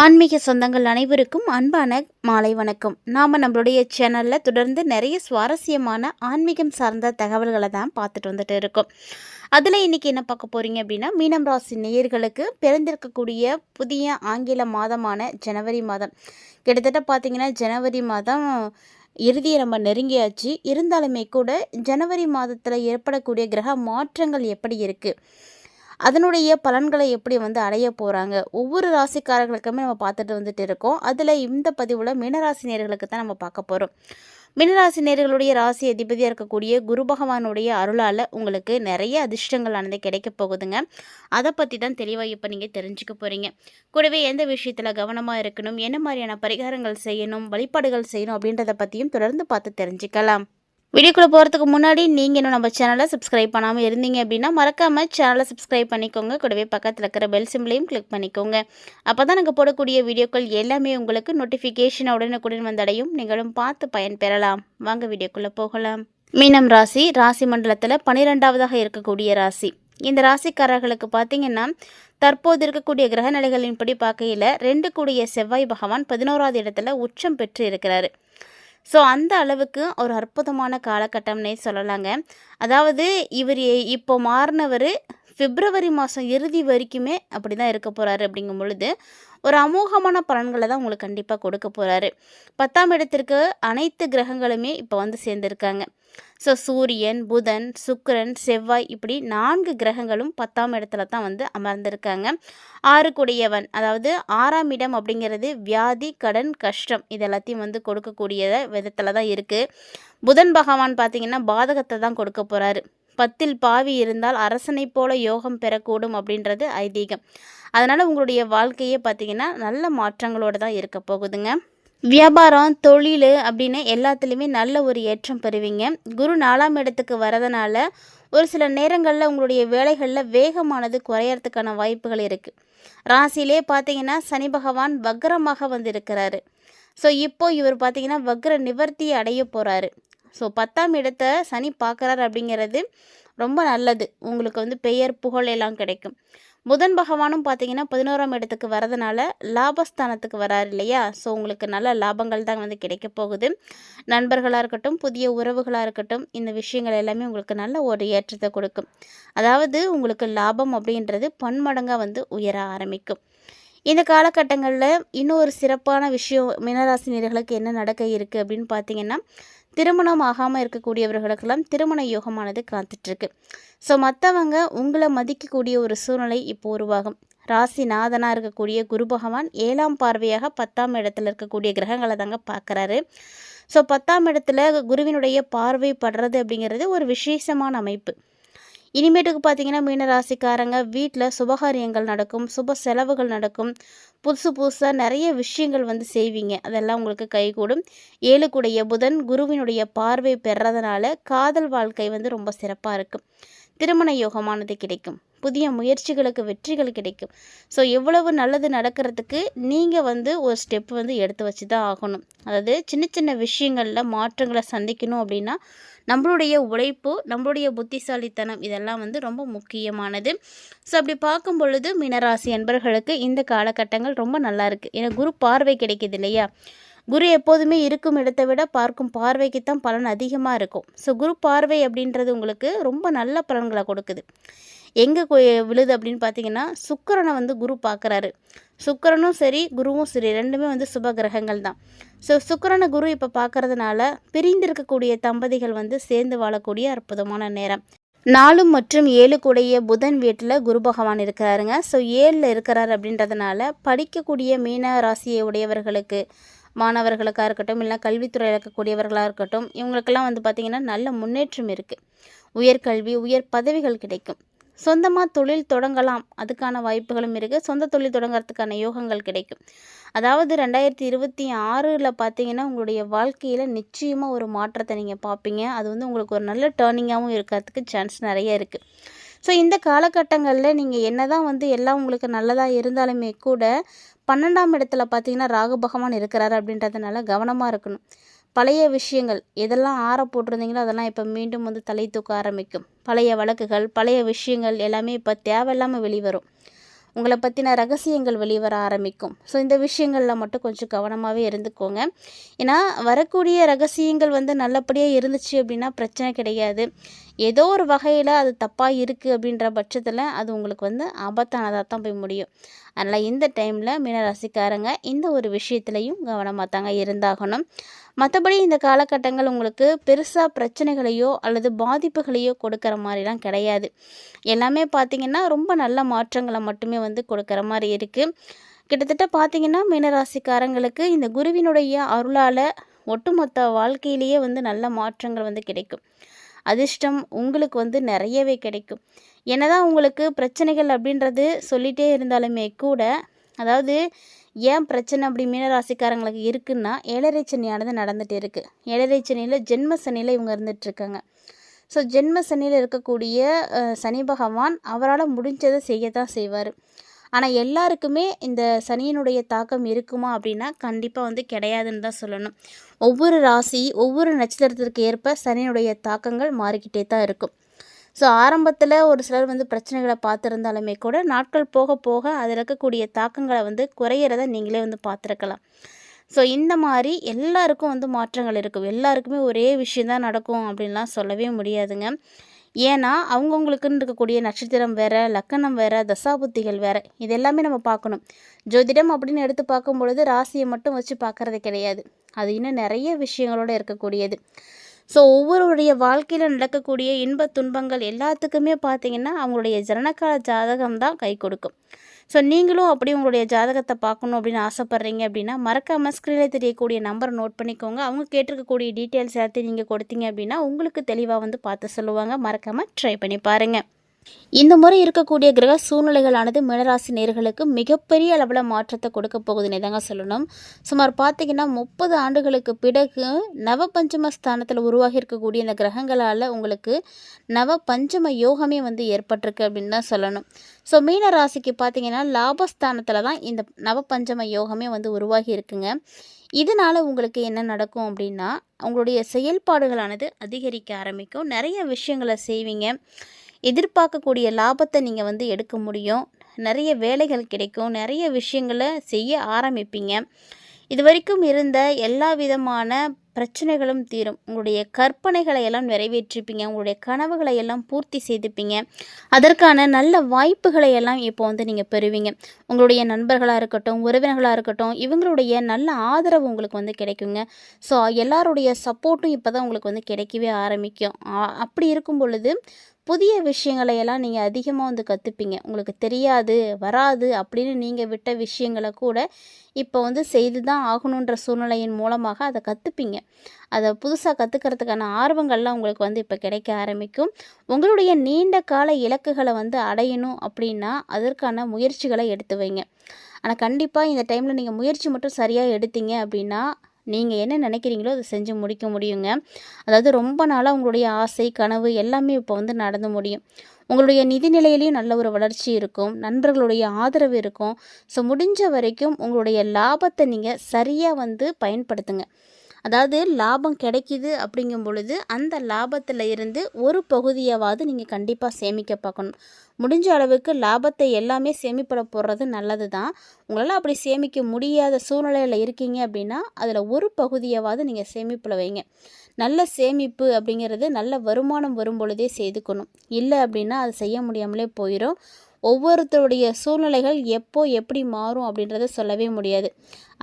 ஆன்மீக சொந்தங்கள் அனைவருக்கும் அன்பான மாலை வணக்கம். நாம் நம்மளுடைய சேனலில் தொடர்ந்து நிறைய சுவாரஸ்யமான ஆன்மீகம் சார்ந்த தகவல்களை தான் பார்த்துட்டு வந்துட்டு இருக்கோம். அதில் இன்றைக்கி என்ன பார்க்க போகிறீங்க அப்படின்னா, மீனம் ராசி நேயர்களுக்கு பிறந்திருக்கக்கூடிய புதிய ஆங்கில மாதமான ஜனவரி மாதம். கிட்டத்தட்ட பார்த்திங்கன்னா ஜனவரி மாதம் இறுதியை நம்ம நெருங்கியாச்சு. இருந்தாலுமே கூட ஜனவரி மாதத்தில் ஏற்படக்கூடிய கிரக மாற்றங்கள் எப்படி இருக்குது, அதனுடைய பலன்களை எப்படி அடைய போகிறாங்க, ஒவ்வொரு ராசிக்காரர்களுக்குமே நம்ம பார்த்துட்டு வந்துட்டு இருக்கோம். அதில் இந்த பதிவில் மீனராசி நேயர்களுக்கு தான் நம்ம பார்க்க போகிறோம். மீனராசி நேயர்களுடைய ராசி அதிபதியாக இருக்கக்கூடிய குரு பகவானுடைய அருளால் உங்களுக்கு நிறைய அதிர்ஷ்டங்களானது கிடைக்க போகுதுங்க. அதை பற்றி தான் தெளிவாக இப்போ நீங்கள் தெரிஞ்சுக்க போகிறீங்க. கூடவே எந்த விஷயத்தில் கவனமாக இருக்கணும், என்ன மாதிரியான பரிகாரங்கள் செய்யணும், வழிபாடுகள் செய்யணும் அப்படின்றத பற்றியும் தொடர்ந்து பார்த்து தெரிஞ்சுக்கலாம். வீடியோக்குள்ளே போகிறதுக்கு முன்னாடி நீங்கள் இன்னும் நம்ம சேனலை சப்ஸ்கிரைப் பண்ணாமல் இருந்தீங்க அப்படின்னா மறக்காமல் சேனலை சப்ஸ்கிரைப் பண்ணிக்கோங்க. கூடவே பக்கத்தில் இருக்கிற பெல் சிம்பிளையும் கிளிக் பண்ணிக்கோங்க. அப்போ தான் நாங்கள் போடக்கூடிய வீடியோக்கள் எல்லாமே உங்களுக்கு நோட்டிஃபிகேஷன் உடனுக்குடன் வந்தடையும். நீங்களும் பார்த்து பயன்பெறலாம். வாங்க வீடியோக்குள்ளே போகலாம். மீனம் ராசி ராசி மண்டலத்தில் 12வதாக இருக்கக்கூடிய ராசி. இந்த ராசிக்காரர்களுக்கு பார்த்திங்கன்னா தற்போது இருக்கக்கூடிய கிரகநிலைகளின்படி பார்க்கையில் 2 கூடிய செவ்வாய் பகவான் 11வது இடத்துல உச்சம் பெற்று இருக்கிறாரு. ஸோ அந்த அளவுக்கு ஒரு அற்புதமான காலகட்டம்னே சொல்லலாங்க. அதாவது இவர் இப்போ மாறினவர் பிப்ரவரி மாதம் இறுதி வரைக்குமே அப்படி தான் இருக்க போகிறாரு. அப்படிங்கும் பொழுது ஒரு அமோகமான பலன்களை தான் உங்களுக்கு கண்டிப்பாக கொடுக்க போகிறாரு. 10ஆம் இடத்திற்கு அனைத்து கிரகங்களுமே இப்போ சேர்ந்துருக்காங்க. ஸோ சூரியன், புதன், சுக்கிரன், செவ்வாய் இப்படி 4 கிரகங்களும் 10ஆம் இடத்துல தான் அமர்ந்திருக்காங்க. 6 கூடியவன், அதாவது 6ஆம் இடம் அப்படிங்கிறது வியாதி, கடன், கஷ்டம் இது எல்லாத்தையும் கொடுக்கக்கூடிய விதத்தில் தான் இருக்குது. புதன் பகவான் பார்த்திங்கன்னா பாதகத்தை தான் கொடுக்க போகிறாரு. 10ல் பாவி இருந்தால் அரசனை போல யோகம் பெறக்கூடும் அப்படின்றது ஐதீகம். அதனால் உங்களுடைய வாழ்க்கையே பார்த்திங்கன்னா நல்ல மாற்றங்களோடு தான் இருக்க போகுதுங்க. வியாபாரம், தொழில் அப்படின்னு எல்லாத்துலேயுமே நல்ல ஒரு ஏற்றம் பெறுவீங்க. குரு 4ஆம் இடத்துக்கு வரதுனால ஒரு சில நேரங்களில் உங்களுடைய வேலைகளில் வேகமானது குறையறதுக்கான வாய்ப்புகள் இருக்குது. ராசியிலே பார்த்தீங்கன்னா சனி பகவான் வக்ரமாக இருக்கிறாரு. ஸோ இப்போ இவர் பார்த்தீங்கன்னா வக்ர நிவர்த்தியை அடைய போகிறாரு. ஸோ 10ஆம் இடத்தை சனி பார்க்குறாரு அப்படிங்கிறது ரொம்ப நல்லது. உங்களுக்கு பெயர் புகழ் எல்லாம் கிடைக்கும். புதன் பகவானும் பார்த்தீங்கன்னா 11ஆம் இடத்துக்கு வரதுனால லாபஸ்தானத்துக்கு வராரு இல்லையா. ஸோ உங்களுக்கு நல்ல லாபங்கள் தான் கிடைக்க போகுது. நண்பர்களாக இருக்கட்டும், புதிய உறவுகளாக இருக்கட்டும், இந்த விஷயங்கள் எல்லாமே உங்களுக்கு நல்ல ஒரு ஏற்றத்தை கொடுக்கும். அதாவது உங்களுக்கு லாபம் அப்படின்றது பன்மடங்காக உயர ஆரம்பிக்கும். இந்த காலகட்டங்களில் இன்னொரு சிறப்பான விஷயம் மீனராசினியர்களுக்கு என்ன நடக்க இருக்குது அப்படின்னு பார்த்தீங்கன்னா, திருமணம் ஆகாமல் இருக்கக்கூடியவர்களுக்கெல்லாம் திருமண யோகமானது காத்துட்ருக்கு. ஸோ மற்றவங்க உங்களை மதிக்கக்கூடிய ஒரு சூழ்நிலை இப்போ உருவாகும். ராசிநாதனாக இருக்கக்கூடிய குரு பகவான் 7ஆம் பார்வையாக 10ஆம் இடத்துல இருக்கக்கூடிய கிரகங்களை தாங்க பார்க்குறாரு. ஸோ 10ஆம் இடத்துல குருவினுடைய பார்வை படுறது அப்படிங்கிறது ஒரு விசேஷமான அமைப்பு. இனிமேட்டுக்கு பார்த்தீங்கன்னா மீனராசிக்காரங்க வீட்டில் சுபகாரியங்கள் நடக்கும், சுப செலவுகள் நடக்கும், புதுசாக நிறைய விஷயங்கள் செய்வீங்க. அதெல்லாம் உங்களுக்கு கைகூடும். 7 கூடிய புதன் குருவினுடைய பார்வை பெறதுனால காதல் வாழ்க்கை ரொம்ப சிறப்பாக இருக்கும். திருமண யோகமானது கிடைக்கும். புதிய முயற்சிகளுக்கு வெற்றிகள் கிடைக்கும். ஸோ எவ்வளவு நல்லது நடக்கிறதுக்கு நீங்கள் ஒரு ஸ்டெப் எடுத்து வச்சு தான் ஆகணும். அதாவது சின்ன சின்ன விஷயங்களில் மாற்றங்களை சந்திக்கணும் அப்படின்னா நம்மளுடைய உழைப்பு, நம்மளுடைய புத்திசாலித்தனம் இதெல்லாம் ரொம்ப முக்கியமானது. ஸோ அப்படி பார்க்கும் பொழுது மீனராசி என்பர்களுக்கு இந்த காலகட்டங்கள் ரொம்ப நல்லா இருக்குது. ஏன்னா குரு பார்வை கிடைக்கிது இல்லையா. குரு எப்போதுமே இருக்கும் இடத்தை விட பார்க்கும் பார்வைக்கு தான் பலன் அதிகமாக இருக்கும். ஸோ குரு பார்வை அப்படின்றது உங்களுக்கு ரொம்ப நல்ல பலன்களை கொடுக்குது. எங்கே விழுது அப்படின்னு பார்த்தீங்கன்னா சுக்கிரனை குரு பார்க்குறாரு. சுக்கிரனும் சரி குருவும் சரி ரெண்டுமே சுப கிரகங்கள் தான். ஸோ சுக்கிரனை குரு இப்போ பார்க்கறதுனால பிரிந்திருக்கக்கூடிய தம்பதிகள் சேர்ந்து வாழக்கூடிய அற்புதமான நேரம். 4 மற்றும் 7 கூடிய புதன் வீட்டில் குரு பகவான் இருக்கிறாருங்க. ஸோ 7ல் இருக்கிறார் அப்படின்றதுனால படிக்கக்கூடிய மீன ராசியை உடையவர்களுக்கு, மாணவர்களுக்காக இருக்கட்டும், இல்லை கல்வித்துறையில் இருக்கக்கூடியவர்களாக இருக்கட்டும், இவங்களுக்கெல்லாம் பார்த்திங்கன்னா நல்ல முன்னேற்றம் இருக்குது. உயர்கல்வி, உயர் பதவிகள் கிடைக்கும். சொந்தமாக தொழில் தொடங்கலாம், அதுக்கான வாய்ப்புகளும் இருக்குது. சொந்த தொழில் தொடங்கிறதுக்கான யோகங்கள் கிடைக்கும். அதாவது 2026ல் பார்த்தீங்கன்னா உங்களுடைய வாழ்க்கையில் நிச்சயமாக ஒரு மாற்றத்தை நீங்கள் பார்ப்பீங்க. அது உங்களுக்கு ஒரு நல்ல டேர்னிங்காகவும் இருக்கிறதுக்கு சான்ஸ் நிறைய இருக்குது. ஸோ இந்த காலகட்டங்களில் நீங்கள் என்ன தான் எல்லாம் உங்களுக்கு நல்லதாக இருந்தாலுமே கூட 12ஆம் இடத்துல பார்த்தீங்கன்னா ராகு பகவான் இருக்கிறாரு அப்படின்றதுனால கவனமாக இருக்கணும். பழைய விஷயங்கள் எதெல்லாம் ஆற போட்டிருந்தீங்களோ அதெல்லாம் இப்போ மீண்டும் தலை தூக்க ஆரம்பிக்கும். பழைய வழக்குகள், பழைய விஷயங்கள் எல்லாமே இப்போ தேவையில்லாமல் வெளிவரும். உங்களை பற்றின ரகசியங்கள் வெளிவர ஆரம்பிக்கும். ஸோ இந்த விஷயங்களில் மட்டும் கொஞ்சம் கவனமாகவே இருந்துக்கோங்க. ஏன்னா வரக்கூடிய ரகசியங்கள் வந்து நல்லபடியாக இருந்துச்சு அப்படின்னா பிரச்சனை கிடையாது. ஏதோ ஒரு வகையில் அது தப்பாக இருக்குது அப்படின்ற பட்சத்தில் அது உங்களுக்கு வந்து ஆபத்தானதாக தான் போய் முடியும். அதனால் இந்த டைமில் மீனராசிக்காரங்க இந்த ஒரு விஷயத்துலையும் கவனமாக தாங்க இருந்தாகணும். மற்றபடி இந்த காலகட்டங்கள் உங்களுக்கு பெருசாக பிரச்சனைகளையோ அல்லது பாதிப்புகளையோ கொடுக்குற மாதிரிலாம் கிடையாது. எல்லாமே பார்த்திங்கன்னா ரொம்ப நல்ல மாற்றங்களை மட்டுமே வந்து கொடுக்குற மாதிரி இருக்குது. கிட்டத்தட்ட பார்த்திங்கன்னா மீனராசிக்காரங்களுக்கு இந்த குருவினுடைய அருளால் ஒட்டுமொத்த வாழ்க்கையிலேயே வந்து நல்ல மாற்றங்கள் வந்து கிடைக்கும். அதிர்ஷ்டம் உங்களுக்கு வந்து நிறையவே கிடைக்கும். என்னதான் உங்களுக்கு பிரச்சனைகள் அப்படின்றது சொல்லிகிட்டே இருந்தாலுமே கூட, அதாவது ஏன் பிரச்சனை அப்படி மீனராசிக்காரங்களுக்கு இருக்குன்னா, ஏழரை சனியானது நடந்துகிட்டே இருக்குது. ஏழரை சனியில் ஜென்ம சனியில் இவங்க இருந்துகிட்ருக்காங்க. ஸோ ஜென்ம சனியில் இருக்கக்கூடிய சனி பகவான் அவரால் முடிஞ்சதை செய்ய தான் செய்வார். ஆனால் எல்லாருக்குமே இந்த சனியினுடைய தாக்கம் இருக்குமா அப்படின்னா கண்டிப்பாக வந்து கிடையாதுன்னு தான் சொல்லணும். ஒவ்வொரு ராசி ஒவ்வொரு நட்சத்திரத்திற்கு ஏற்ப சனியினுடைய தாக்கங்கள் மாறிக்கிட்டே தான் இருக்கும். ஸோ ஆரம்பத்தில் ஒரு சிலர் வந்து பிரச்சனைகளை பார்த்துருந்தாலுமே கூட நாட்கள் போக போக அதில் இருக்கக்கூடிய தாக்கங்களை வந்து குறையிறத நீங்களே வந்து பார்த்துருக்கலாம். ஸோ இந்த மாதிரி எல்லாருக்கும் வந்து மாற்றங்கள் இருக்கும். எல்லாருக்குமே ஒரே விஷயந்தான் நடக்கும் அப்படின்லாம் சொல்லவே முடியாதுங்க. ஏன்னா அவங்கவுங்களுக்குன்னு இருக்கக்கூடிய நட்சத்திரம் வேறு, லக்கணம் வேறு, தசாபுத்திகள் வேறு, இது எல்லாமே நம்ம பார்க்கணும். ஜோதிடம் அப்படின்னு எடுத்து பார்க்கும் பொழுது ராசியை மட்டும் வச்சு பார்க்குறது கிடையாது. அது இன்னும் நிறைய விஷயங்களோடு இருக்கக்கூடியது. ஸோ ஒவ்வொருடைய வாழ்க்கையில் நடக்கக்கூடிய இன்ப துன்பங்கள் எல்லாத்துக்குமே பார்த்திங்கன்னா அவங்களுடைய ஜனனகால ஜாதகம் தான் கை கொடுக்கும். ஸோ நீங்களும் அப்படி உங்களுடைய ஜாதகத்தை பார்க்கணும் அப்படின்னு ஆசைப்பட்றீங்க அப்படின்னா மறக்காமல் ஸ்க்ரீனில் தெரியக்கூடிய நம்பரை நோட் பண்ணிக்கோங்க. அவங்க கேட்டிருக்கக்கூடிய டீட்டெயில்ஸ் எல்லாத்தையும் நீங்கள் கொடுத்தீங்க அப்படின்னா உங்களுக்கு தெளிவாக வந்து பார்த்து சொல்லுவாங்க. மறக்காமல் ட்ரை பண்ணி பாருங்கள். இந்த முறை இருக்கக்கூடிய கிரக சூழ்நிலைகளானது மீனராசி நேயர்களுக்கு மிகப்பெரிய அளவில் மாற்றத்தை கொடுக்க போகுதுன்னு தாங்க சொல்லணும். சுமார் பார்த்திங்கன்னா 30 ஆண்டுகளுக்கு பிறகு நவபஞ்சம ஸ்தானத்தில் உருவாகி இருக்கக்கூடிய இந்த கிரகங்களால் உங்களுக்கு நவபஞ்சம யோகமே வந்து ஏற்பட்டிருக்கு அப்படின்னு தான் சொல்லணும். ஸோ மீனராசிக்கு பார்த்திங்கன்னா லாபஸ்தானத்தில் தான் இந்த நவபஞ்சம யோகமே வந்து உருவாகி இருக்குங்க. இதனால் உங்களுக்கு என்ன நடக்கும் அப்படின்னா உங்களுடைய செயல்பாடுகளானது அதிகரிக்க ஆரம்பிக்கும். நிறைய விஷயங்களை செய்வீங்க. எதிர்பார்க்கக்கூடிய லாபத்தை நீங்கள் வந்து எடுக்க முடியும். நிறைய வேலைகள் கிடைக்கும். நிறைய விஷயங்களை செய்ய ஆரம்பிப்பீங்க. இது வரைக்கும் இருந்த எல்லா விதமான பிரச்சனைகளும் தீரும். உங்களுடைய கற்பனைகளை எல்லாம் நிறைவேற்றிப்பீங்க. உங்களுடைய கனவுகளை எல்லாம் பூர்த்தி செய்துப்பீங்க. அதற்கான நல்ல வாய்ப்புகளை எல்லாம் இப்போ வந்து நீங்கள் பெறுவீங்க. உங்களுடைய நண்பர்களாக இருக்கட்டும், உறவினர்களாக இருக்கட்டும், இவங்களுடைய நல்ல ஆதரவு உங்களுக்கு வந்து கிடைக்குங்க. ஸோ எல்லாருடைய சப்போர்ட்டும் இப்போ தான் உங்களுக்கு வந்து கிடைக்கவே ஆரம்பிக்கும். அப்படி இருக்கும் பொழுது புதிய விஷயங்களை எல்லாம் நீங்கள் அதிகமாக வந்து கற்றுப்பீங்க. உங்களுக்கு தெரியாது, வராது அப்படின்னு நீங்கள் விட்ட விஷயங்களை கூட இப்போ வந்து செய்து தான் ஆகணுன்ற சூழ்நிலையின் மூலமாக அதை கற்றுப்பீங்க. அதை புதுசாக கற்றுக்கிறதுக்கான ஆர்வங்கள்லாம் உங்களுக்கு வந்து இப்போ கிடைக்க ஆரம்பிக்கும். உங்களுடைய நீண்ட கால இலக்குகளை வந்து அடையணும் அப்படின்னா அதற்கான முயற்சிகளை எடுத்து வைங்க. ஆனால் கண்டிப்பாக இந்த டைமில் நீங்கள் முயற்சி மட்டும் சரியாக எடுத்தீங்க அப்படின்னா நீங்கள் என்ன நினைக்கிறீங்களோ அதை செஞ்சு முடிக்க முடியுங்க. அதாவது ரொம்ப நாளாக உங்களுடைய ஆசை, கனவு எல்லாமே இப்போ வந்து நடந்து முடியும். உங்களுடைய நிதி நிலையிலையும் நல்ல ஒரு வளர்ச்சி இருக்கும். நண்பர்களுடைய ஆதரவு இருக்கும். ஸோ முடிஞ்ச வரைக்கும் உங்களுடைய லாபத்தை நீங்கள் சரியாக வந்து பயன்படுத்துங்க. அதாவது லாபம் கிடைக்கிது அப்படிங்கும் பொழுது அந்த லாபத்தில் இருந்து ஒரு பகுதியாவது நீங்கள் கண்டிப்பாக சேமிக்க பார்க்கணும். முடிஞ்ச அளவுக்கு லாபத்தை எல்லாமே சேமிப்பில் போடுறது நல்லது தான். உங்களால் அப்படி சேமிக்க முடியாத சூழ்நிலையில் இருக்கீங்க அப்படின்னா அதில் ஒரு பகுதியாவது நீங்கள் சேமிப்பில் வைங்க. நல்ல சேமிப்பு அப்படிங்கிறது நல்ல வருமானம் வரும் பொழுதே செய்துக்கணும். இல்லை அப்படின்னா அது செய்ய முடியாமலே போயிடும். ஒவ்வொருத்தருடைய சூழ்நிலைகள் எப்போ எப்படி மாறும் அப்படின்றத சொல்லவே முடியாது.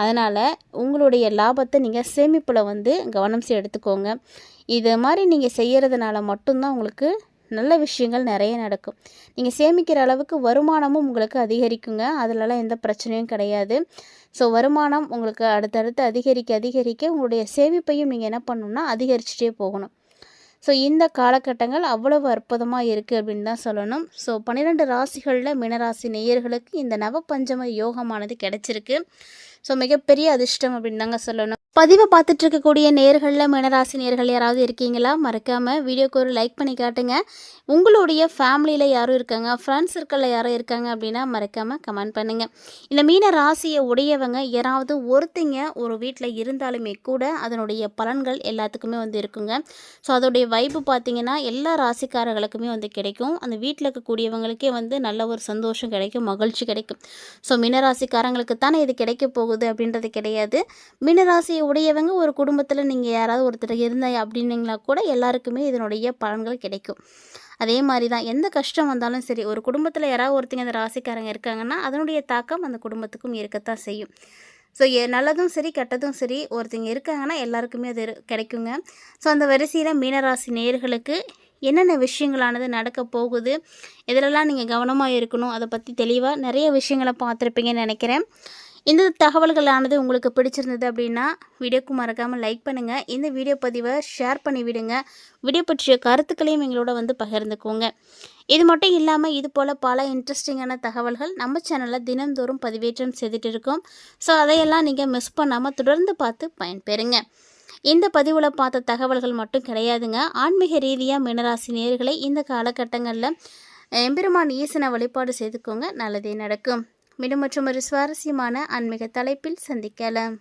அதனால் உங்களுடைய லாபத்தை நீங்கள் சேமிப்பில் வந்து கவனம் எடுத்துக்கோங்க. இது மாதிரி நீங்கள் செய்கிறதுனால மட்டும்தான் உங்களுக்கு நல்ல விஷயங்கள் நிறைய நடக்கும். நீங்கள் சேமிக்கிற அளவுக்கு வருமானமும் உங்களுக்கு அதிகரிக்குங்க. அதிலலாம் எந்த பிரச்சனையும் கிடையாது. ஸோ வருமானம் உங்களுக்கு அடுத்தடுத்து அதிகரிக்க உங்களுடைய சேமிப்பையும் நீங்கள் என்ன பண்ணணும்னா அதிகரிச்சுட்டே போகணும். ஸோ இந்த காலகட்டங்கள் அவ்வளவு அற்புதமாக இருக்குது அப்படின்னு தான் சொல்லணும். ஸோ 12 ராசிகளில் மீனராசி நேயர்களுக்கு இந்த நவபஞ்சம யோகமானது கிடச்சிருக்கு. ஸோ மிகப்பெரிய அதிர்ஷ்டம் அப்படின்னு தாங்க சொல்லணும். பதிவை பார்த்துட்டு இருக்கக்கூடிய நேர்களில் மீனராசி நேர்கள் யாராவது இருக்கீங்களா? மறக்காமல் வீடியோக்கு ஒரு லைக் பண்ணி காட்டுங்க. உங்களுடைய ஃபேமிலியில் யாரும் இருக்காங்க, ஃப்ரெண்ட்ஸ் சர்க்கிளில் யாரும் இருக்காங்க அப்படின்னா மறக்காமல் கமெண்ட் பண்ணுங்கள். இந்த மீன ராசியை உடையவங்க யாராவது ஒருத்தங்க ஒரு வீட்டில் இருந்தாலுமே கூட அதனுடைய பலன்கள் எல்லாத்துக்குமே இருக்குங்க. ஸோ அதோடைய வைப்பு பார்த்திங்கன்னா எல்லா ராசிக்காரர்களுக்குமே கிடைக்கும். அந்த வீட்டில் இருக்கக்கூடியவங்களுக்கே நல்ல ஒரு சந்தோஷம் கிடைக்கும், மகிழ்ச்சி கிடைக்கும். ஸோ மீனராசிக்காரங்களுக்கு தானே இது கிடைக்க போகுது அப்படின்றது கிடையாது. மீனராசியை உடையவங்க ஒரு குடும்பத்தில் நீங்கள் யாராவது ஒருத்தர் இருந்தா அப்படின்னீங்களா கூட எல்லாருக்குமே இதனுடைய பலன்கள் கிடைக்கும். அதே மாதிரி தான் எந்த கஷ்டம் வந்தாலும் சரி, ஒரு குடும்பத்தில் யாராவது ஒருத்தங்க அந்த ராசிக்காரங்க இருக்காங்கன்னா அதனுடைய தாக்கம் அந்த குடும்பத்துக்கும் இருக்கத்தான் செய்யும். ஸோ நல்லதும் சரி கெட்டதும் சரி ஒருத்தங்க இருக்காங்கன்னா எல்லாருக்குமே அது கிடைக்குங்க. ஸோ அந்த வரிசையில் மீனராசி நேயர்களுக்கு என்னென்ன விஷயங்களானது நடக்க போகுது, இதிலெல்லாம் நீங்கள் கவனமாக இருக்கணும், அதை பற்றி தெளிவாக நிறைய விஷயங்களை பார்த்துருப்பீங்கன்னு நினைக்கிறேன். இந்த தகவல்களானது உங்களுக்கு பிடிச்சிருந்தது அப்படின்னா வீடியோக்கு மறக்காமல் லைக் பண்ணுங்கள். இந்த வீடியோ பதிவை ஷேர் பண்ணி விடுங்க. வீடியோ பற்றிய கருத்துக்களையும் எங்களோட பகிர்ந்துக்கோங்க. இது மட்டும் இல்லாமல் இது போல் பல இன்ட்ரெஸ்டிங்கான தகவல்கள் நம்ம சேனலில் தினந்தோறும் பதிவேற்றம் செய்துட்டு இருக்கோம். ஸோ அதையெல்லாம் நீங்கள் மிஸ் பண்ணாமல் தொடர்ந்து பார்த்து பயன்பெறுங்க. இந்த பதிவில் பார்த்த தகவல்கள் மட்டும் கிடையாதுங்க. ஆன்மீக ரீதியாக மீனராசி நேயர்களை இந்த காலகட்டங்களில் எம்பெருமான் ஈசனை வழிபாடு செய்துக்கோங்க, நல்லதே நடக்கும். மீண்டும் மற்றும் ஒரு சுவாரஸ்யமான ஆன்மீக தலைப்பில் சந்திக்கலாம்.